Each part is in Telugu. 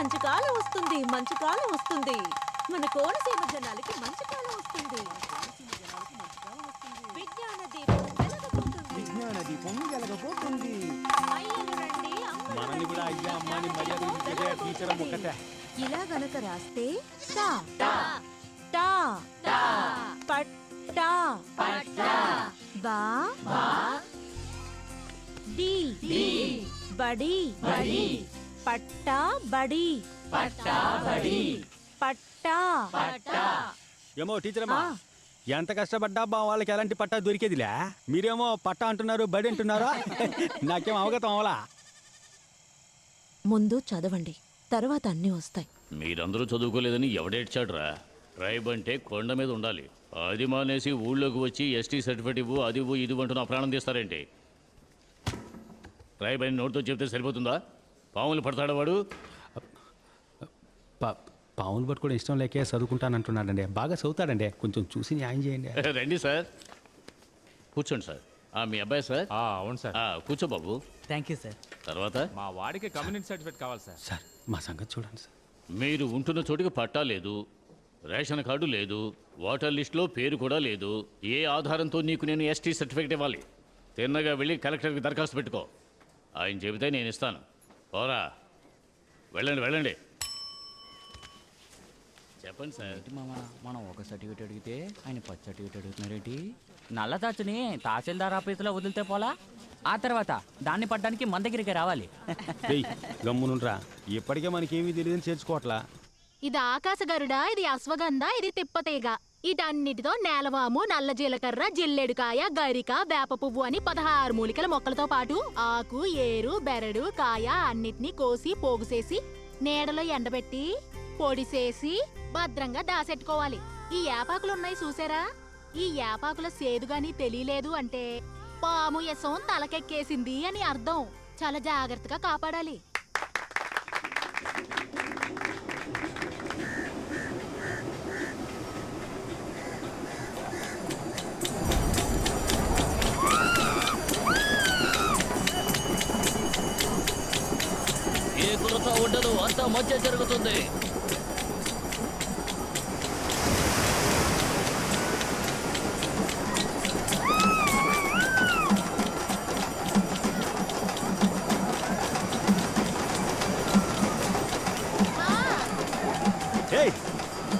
మంచి కాలం వస్తుంది, మంచి కాలం వస్తుంది. మన కోనసీమ జనాలకి మంచి కాలం వస్తుంది. విజ్ఞాన దీపం వెలగబోతుంది. విజ్ఞాన దీపం వెలగబోతుంది. అయ్యలు రండి, మనల్ని కూడా అయ్యా అమ్మాని మర్యాద టీచర్ ఒక్కటే. ఇలా గనక రాస్తే టా టా టా టా పట్టా పట్టా బా బా డి డి బడి బడి పట్టా బడి పట్టా బడి పట్టా పట్టా. ఏమో టీచర్ అమ్మా, ఎంత కష్టపడ్డా బా వాళ్ళకి ఎలాంటి పట్టా దొరికేదిలే. మీరేమో పట్టా అంటున్నారు, బడి అంటున్నారా? నాకేం అవగతం అవలా. ముందు చదవండి, తర్వాత అన్నీ వస్తాయి. మీరందరూ చదువుకోలేదని ఎవడేడ్చాడ్రా? ట్రైబ్ అంటే కొండ మీద ఉండాలి. అది మానేసి ఊళ్ళోకి వచ్చి ఎస్టీ సర్టిఫికేట్ ఇవ్వు, అది ఇవ్వు, ఇది అంటూ నా ప్రాణం తీస్తారేంటి? ట్రైబ్ అని నోటితో చెప్తే సరిపోతుందా? పాములు పడతాడా వాడు? పావులు పట్టుకోవడం ఇష్టం లేకే చదువుకుంటానంటున్నాడండి. బాగా చదువుతాడండి, కొంచెం చూసి న్యాయం చేయండి. రండి సార్, కూర్చోండి సార్. మీ అబ్బాయి సార్? అవును సార్. కూర్చో బాబు. Thank you sir. తర్వాత మా వాడికి కమ్యూనిటీ సర్టిఫికేట్ కావాలి సార్. సార్ మా సంగతి చూడండి సార్. మీరు ఉంటున్న చోటికి పట్టా లేదు, రేషన్ కార్డు లేదు, ఓటర్ లిస్టులో పేరు కూడా లేదు. ఏ ఆధారంతో నీకు నేను ఎస్టీ సర్టిఫికేట్ ఇవ్వాలి? తిన్నగా వెళ్ళి కలెక్టర్కి దరఖాస్తు పెట్టుకో. ఆయన చెబితే నేను ఇస్తాను. పోరా, వెళ్ళండి వెళ్ళండి. చెప్పండి సార్. మామ, మనం ఒక సర్టిఫికేట్ అడిగితే ఆయన 10 సర్టిఫికేట్ అడుగుతున్నారేంటి? నల్ల తాచుని తహసీల్దార్ ఆఫీసులో వదిలితే పోలా, ఆ తర్వాత దాన్ని పడ్డానికి మన దగ్గరికి రావాలి. గమ్మునుండ్రా, ఇప్పటికే మనకేమీ తెలియదని చేర్చుకోవట్లా. ఇది ఆకాశగరుడ, ఇది అశ్వగంధ, ఇది తిప్పతీగ. వీటన్నిటితో నేలవాము, నల్ల జీలకర్ర, జిల్లెడుకాయ, గరిక, వేప పువ్వు అని 16 మూలికల మొక్కలతో పాటు ఆకు, ఏరు, బెరడు, కాయ అన్నిటినీ కోసి పోగుసేసి నీడలో ఎండబెట్టి పొడిసేసి భద్రంగా దాసెట్టుకోవాలి. ఈ యాపాకులున్నాయి చూసారా? ఈ యాపాకుల సేదుగాని తెలియలేదు అంటే పాము యసం తలకెక్కేసింది అని అర్థం. చాలా జాగ్రత్తగా కాపాడాలి. ఏ కొరత ఉండదు, అంతా మధ్య జరుగుతుంది.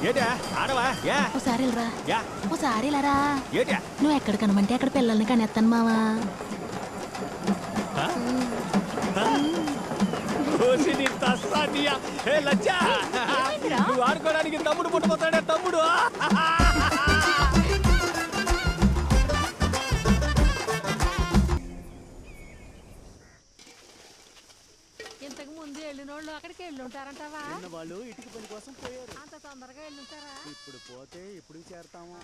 ఏటా ఆడవా? ఓసారి యా ఓసారి ఇలారా. ఏటా నువ్వు ఎక్కడ కనమంటే అక్కడ పిల్లల్ని కనేస్తాను మావా. నువ్వు ఆడుకోవడానికి తమ్ముడు పుట్టబోతాడే తమ్ముడు. ఇంతకు ముందు వెళ్ళినోళ్ళు అక్కడికి వెళ్ళి ఉంటారంటావా? వాళ్ళు ఇటుక పని కోసం పోయారు. అంత తొందరగా వెళ్ళుంటారా? ఇప్పుడు పోతే ఎప్పుడు చేరతాము?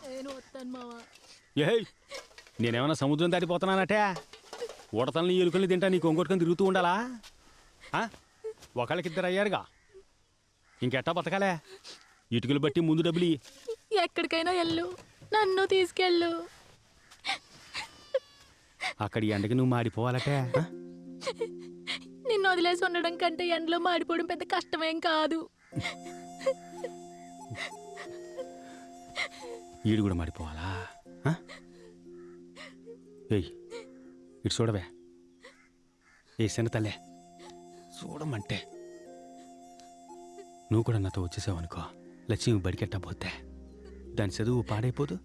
నేను వస్తాను మావా. ఏయ్, నేనేమన్నా సముద్రం దాటిపోతున్నానటే? ఉడతల్ని ఎలుకల్ని తింటా నీకు ఇంకొట్టుకొని తిరుగుతూ ఉండాలా? ఒకళ్ళకిద్దరు అయ్యారుగా, ఇంకెట్టా బతకాలే? ఇటుకలు బట్టి ముందు డబ్బులు. ఎక్కడికైనా వెళ్ళు, నన్ను తీసుకెళ్ళు. అక్కడి ఎండకి నువ్వు మాడిపోవాలటే. నిన్ను వదిలేసి ఉండడం కంటే ఎండలో మాడిపోవడం పెద్ద కష్టమేం కాదు. ఈడు కూడా మాడిపోవాలా? ఏయ్, ఇటు చూడవే. ఏ చిన్న తల్లే, చూడమంటే. నువ్వు కూడా నాతో వచ్చేసావనుకో, లక్ష్మి బడికెట్టా పోతే దాని చదువు పాడైపోదు.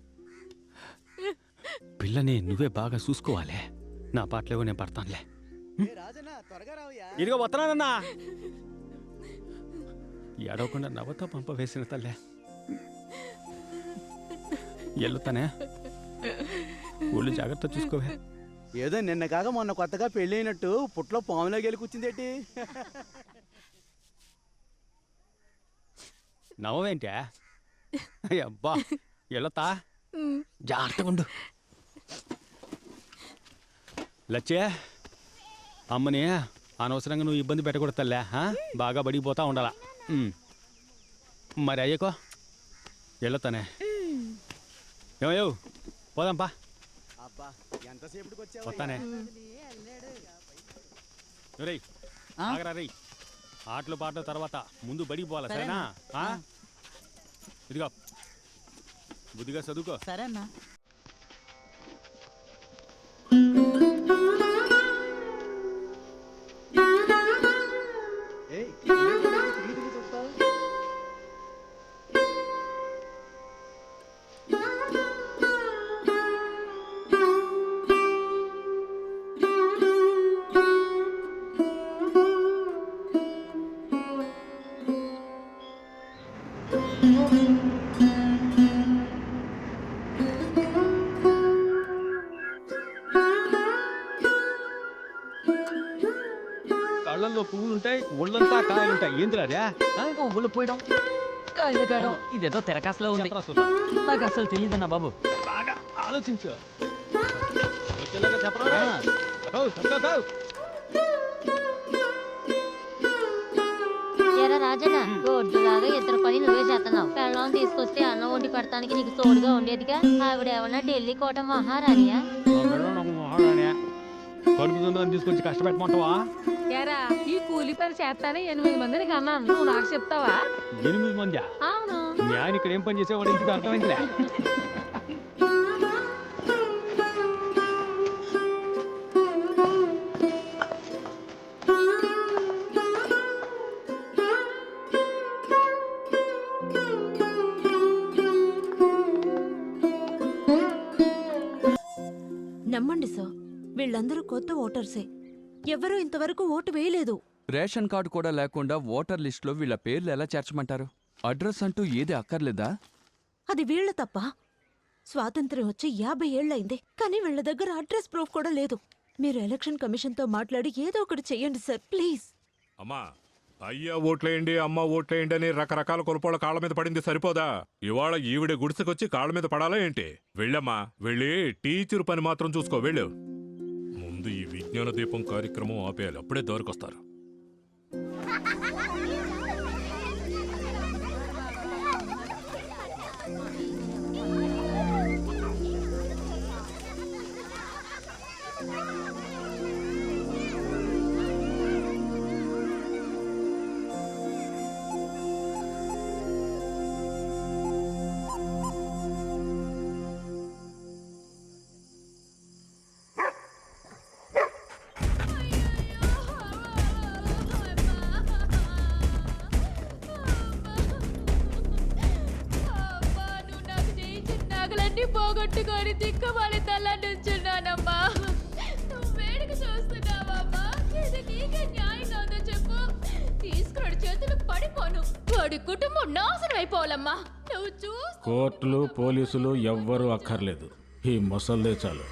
పిల్లని నువ్వే బాగా చూసుకోవాలే. నా పాటలేవో నేను పడతానులే. ఇదిగో వస్తున్నానన్నా. ఏడవకుండా నవ్వుతో పంప వేసిన తల్లే. ఎల్లుతానే, ఊళ్ళు జాగ్రత్త చూసుకోవే. ఏదో నిన్న కాక మొన్న కొత్తగా పెళ్లి అయినట్టు పుట్లో పాములోకి వెళ్ళి కూర్చుందేటి? నవ్వేంటే? అబ్బా, ఎల్లతా జాగ్రత్తగా ఉండు. లచ్చే, అమ్మని అనవసరంగా నువ్వు ఇబ్బంది పెట్టకూడదు తల్లే. బాగా బడిపోతా ఉండాలా. మరి అయ్యకో వెళ్ళొస్తానే. ఏమయ్యో పోదాంపా. వస్తానే. రేయ్ ఆగరా రేయ్. ఆటలు పాటల తర్వాత ముందు బడికి పోవాలి సరేనా ఆ? ఇదిగో బుద్ధిగా చదువుకో. సరే అన్నా. కళ్ళల్లో పువ్వులు ఉంటాయి, ఒళ్ళంతా కాయలు ఉంటాయి. ఏంటి అదే పువ్వులు పోయడం కాయలు కాయడం ఇదేదో తెరకాసులో ఉంది. నాకు అసలు తెలియదన్నా బాబు. బాగా ఆలోచించు. వచ్చేలాగా చెప్పరా? ఎరా రాజన్న గొడ్డులాగా ఇద్దరు పని నువ్వే చేస్తున్నావు. పెళ్ళం తీసుకొస్తే అన్నం వండి పెడతానికి నీకు తోడుగా ఉండేదిగా. ఆవిడ ఏమన్నా ఢిల్లీ కోట మహారాణియా? కడుపుతుందని తీసుకొచ్చి కష్టపెట్టమంటావా? ఎరా ఈ కూలి పని చేస్తానే 8 మందిని కన్నాను, నువ్వు నాకు చెప్తావా? 8 మంది? అవును. నేను ఇక్కడ ఏం పని చేసేవాడు ఇంటికి అర్థమైందిలే. నమ్మండి సార్, వీళ్ళందరూ కొత్త ఓటర్సే. ఎవరూ ఇంతవరకు ఓటు వేయలేదు. రేషన్ కార్డు కూడా లేకుండా ఓటర్ లిస్టులో వీళ్ళ పేర్లు ఎలా చేర్చమంటారు? అడ్రస్ అంటూ ఏది అక్కర్లేదా? అది వీళ్ళ తప్ప. స్వాతంత్ర్యం వచ్చి 50 ఏళ్లయింది, కానీ వీళ్ళ దగ్గర అడ్రస్ ప్రూఫ్ కూడా లేదు. మీరు ఎలక్షన్ కమిషన్తో మాట్లాడి ఏదో ఒకటి చెయ్యండి సార్, ప్లీజ్. అమ్మా, అయ్యా ఓట్లేయండి, అమ్మ ఓట్లేయండి అని రకరకాల కొలుపోళ్ళ కాళ్ళ మీద పడింది సరిపోదా? ఇవాళ ఈవిడ గుడిసెకొచ్చి కాళ్ళ మీద పడాలా ఏంటి? వెళ్ళమ్మా, వెళ్ళి టీచర్ పని మాత్రం చూసుకో. వెళ్ళు. ముందు ఈ విజ్ఞాన దీపం కార్యక్రమం ఆపేయాలి, అప్పుడే దొరికొస్తారు. పోగొట్టుకొని దిక్కుమాలి తల నుంచున్నానమ్మా. నువ్వు వేడికి చూస్తున్నావమ్మా. ఇది నీకే న్యాయంగా ఉందో చెప్పు. తీసుకురాడు చేతులు పడిపోను, వాడి కుటుంబం నాశనం అయిపోవాలమ్మా. నువ్వు చూస్తూ కోర్టులు పోలీసులు ఎవ్వరూ అక్కర్లేదు, ఈ ముసల్దే చాలు.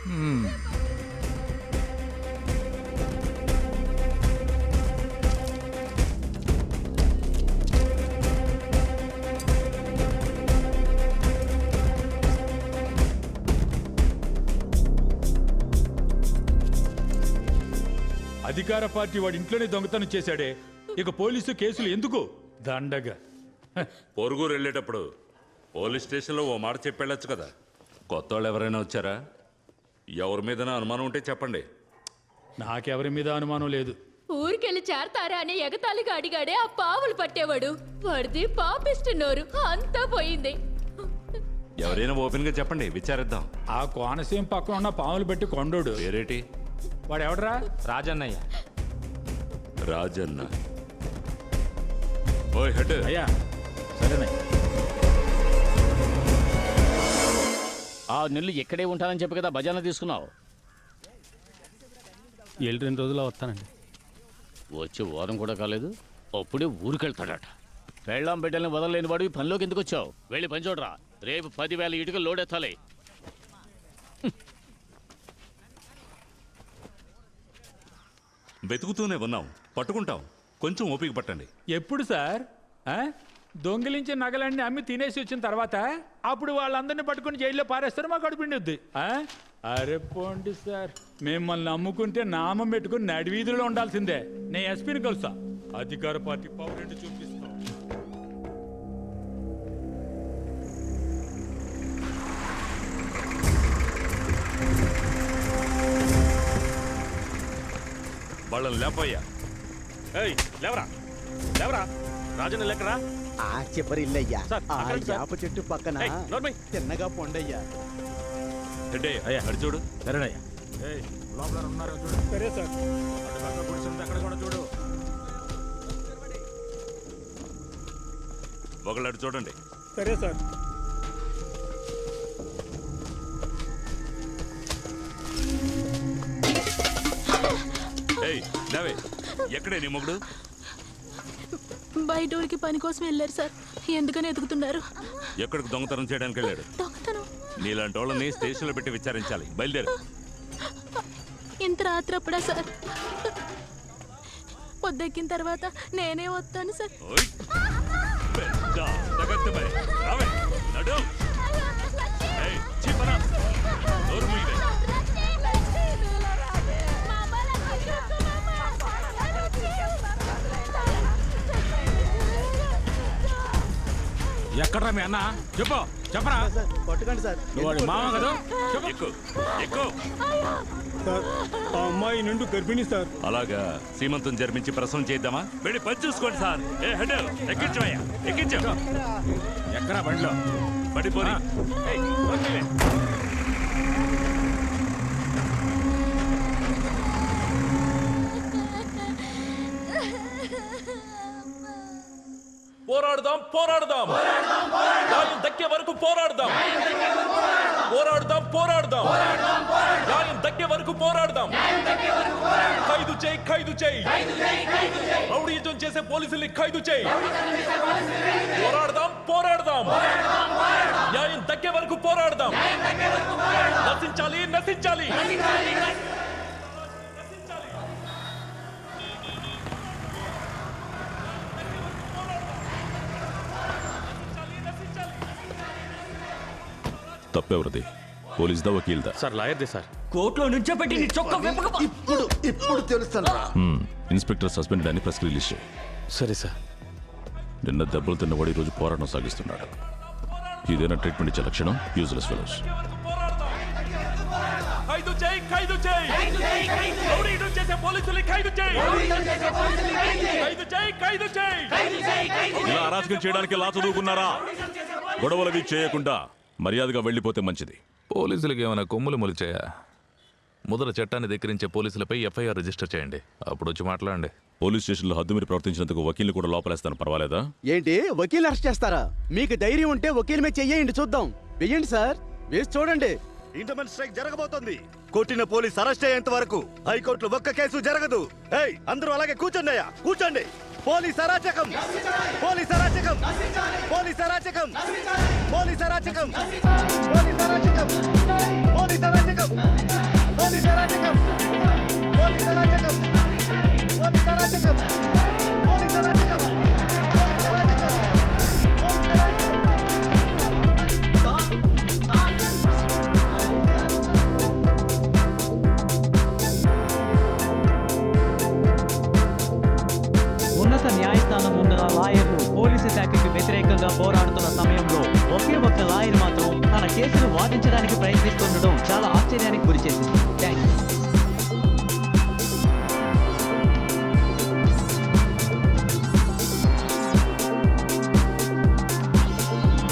అధికార పార్టీ వాడి ఇంట్లోనే దొంగతనం చేశాడే, ఇక పోలీసు కేసులు ఎందుకు? దండగా పొరుగురు వెళ్ళేటప్పుడు పోలీస్ స్టేషన్లో ఓ మాట చెప్పెళ్ళొచ్చు కదా. కొత్త వాళ్ళు ఎవరైనా వచ్చారా? ఎవరి మీద అనుమానం ఉంటే చెప్పండి. నాకెవరి మీద అనుమానం లేదు. ఊరికెళ్ళి చేరతారా అని ఎగతాళిగా అడిగాడే ఆ పావులు పట్టేవాడు. వాడిది పాపిస్తున్నారు, అంతా పోయింది. ఎవరైనా ఓపెన్ గా చెప్పండి, విచారిద్దాం. ఆ కోనసీమ పక్కన ఉన్న పాములు పెట్టి కొండోడు పేరేటి? వాడు ఎవడరా? రాజన్నయ్య. రాజన్న. ఓయ్ హెడ్. అయ్యా సరేనే. 6 నెలలు ఎక్కడే ఉంటానని చెప్పి కదా భజన తీసుకున్నావు. 2 రోజుల్లో వస్తానండి. వచ్చే వారం కూడా కాలేదు, అప్పుడే ఊరికెళ్తాడట. పెళ్ళాం బిడ్డల్ని వదలలేని వాడివి పనిలోకి ఎందుకు వచ్చావు? వెళ్ళి పని చూడరా. రేపు 10,000 ఇటుకలు లోడెత్తాలి. వెతుకుతూనే ఉన్నాం, పట్టుకుంటాం. కొంచెం ఓపిక పట్టండి. ఎప్పుడు సార్? దొంగిలించే నగలన్నీ అమ్మి తినేసి వచ్చిన తర్వాత అప్పుడు వాళ్ళందరినీ పట్టుకుని జైల్లో పారేస్తారు, మాకు కడుపుండి. అరే పోండి సార్, మిమ్మల్ని నమ్ముకుంటే నామం పెట్టుకుని నడివీధుల్లో ఉండాల్సిందే. నేను ఎస్పీని కలుసా, అధికార పార్టీ పవర్ ఏంటి చూపిస్తాం. వాళ్ళని లేపయ్యా. ఏయ్ లేవరా. ఎవరా రాజన్న లెక్కరా ఆ చివరి ఇల్లయ్యా సార్, ఆ అక్కడ సార్. యాప చెట్టు పక్కన ఏయ్, నోర్మై. తిన్నగా పొండయ్యా. అంటే అయ్యా అడి చూడు సరేనయ్యా లోపల ఉన్నారో చూడు. సరే సార్. అటు పక్క కూర్చుంది అక్కడ కూడా చూడు. ఒకళ్ళు అటు చూడండి. సరే సార్. ఏయ్ నవే ఎక్కడే నీ మొగుడు? బయట ఊరికి పని కోసం వెళ్ళారు సార్. ఎందుకని ఎదుగుతున్నారు? ఎక్కడికి దొంగతనం చేయడానికి వెళ్ళాడు? దొంగతనం నీలాంటి వాళ్ళని స్టేషన్లో పెట్టి విచారించాలి. బయలుదేరు. ఇంత రాత్రి అప్పుడా సార్? పొద్దెక్కిన తర్వాత నేనే వస్తాను సార్. ఓయ్, పెద్ద తగత్తె రావే నడు. ఏయ్, చీపరా. నోరు మూయవే. ఎక్కడ్రా మీ అన్న? చెప్పు చెప్పరా. సార్ కొట్టకండి సార్. నువ్వు వాడి మామ కదా? చెప్పు. ఎక్కు ఎక్కు. ఆ అమ్మాయి నిండు గర్భిణి సార్. అలాగా సీమంతం జరిపించి ప్రసవం చేద్దామా? వెళ్ళి పని చూసుకోండి సార్. ఏ హెడ్ ఎక్కించవయ్యా, ఎక్కించు. ఎక్కడా బండిలో? పడిపోయి పోరాడదాం పోరాడదాం న్యాయం దక్కే వరకు పోరాడదాం. పోరాడదాం పోరాడదాం న్యాయం దక్కే వరకు పోరాడదాం. ఖైదు చేయి ఖైదు చేయి. రౌడీజం చేసే పోలీసుల్ని ఖైదు చేయి. పోరాడదాం పోరాడదాం న్యాయం దక్కే వరకు పోరాడదాం. నశించాలి నశించాలి. తప్పెవరిది? పోలీస్దా వకీల్దా? సార్ లాయర్దే సార్. కోర్టులో నుంచో పెట్టి నీ చొక్కా వెప్పక ఇప్పుడు తెలుస్తాను. ఇన్స్పెక్టర్ సస్పెండెడ్ అని ప్రెస్ రిలీజ్ చేయి. సరే సార్. నిన్న దెబ్బలు తిన్నవాడు ఈ రోజు పోరాటం సాగిస్తున్నాడు. ఇదేనా ట్రీట్మెంట్ ఇచ్చే లక్షణం? Useless fellows. ఖైదు చేయి ఖైదు చేయి. రౌడీజం చేసే పోలీసుల్ని ఖైదు చేయి. ఖైదు చేయి ఖైదు చేయి. ఇలా అరాచకం చేయడానికి లా చదువుకున్నారా? గొడవలవి చేయకుండా మర్యాదగా వెళ్ళిపోతే మంచిది. పోలీసులకి ఏమైనా కొమ్ములు మొలిచాయా? మొదట చట్టాన్ని ధిక్కరించే పోలీసులపై ఎఫ్ఐఆర్ రిజిస్టర్ చేయండి. అప్పుడు వచ్చి మాట్లాడండి. పోలీస్ స్టేషన్లో హద్దు మీరు ప్రవర్తించినందుకు వకీల్ని కూడా లోపలేస్తాను, పర్వాలేదా? ఏంటి వకీల్ అరెస్ట్ చేస్తారా? మీకు ధైర్యం ఉంటే వకీల్ మీద చెయ్యండి చూద్దాం. వెయ్యండి సార్, వేసి చూడండి. ఇంటర్మన్ స్ట్రైక్ జరగబోతోంది. కొట్టిన పోలీస్ అరెస్ట్ అయ్యేంత వరకు హైకోర్టులో ఒక్క కేసు జరగదు. ఏయ్, అందరూ అలాగే కూర్చోండి అయ్యా, కూర్చోండి. పోలీస్ అరాచకం, పోలీస్ అరాచకం, పోలీస్ అరాచకం, పోలీస్ అరాచకం, పోలీస్ అరాచకం, పోలీస్ అరాచకం, పోలీస్ అరాచకం, పోలీస్ అరాచకం, పోలీస్ అరాచకం, పోలీస్ అరాచకం. ఉన్నత న్యాయస్థానం ముందర లాయర్లు పోలీసు శాఖకి వ్యతిరేకంగా పోరాడుతున్న సమయంలో ఒకే ఒక్క లాయర్ మాత్రం తన కేసును వాదించడానికి ప్రయత్నిస్తుండడం చాలా ఆశ్చర్యానికి గురిచేసింది. థ్యాంక్స్.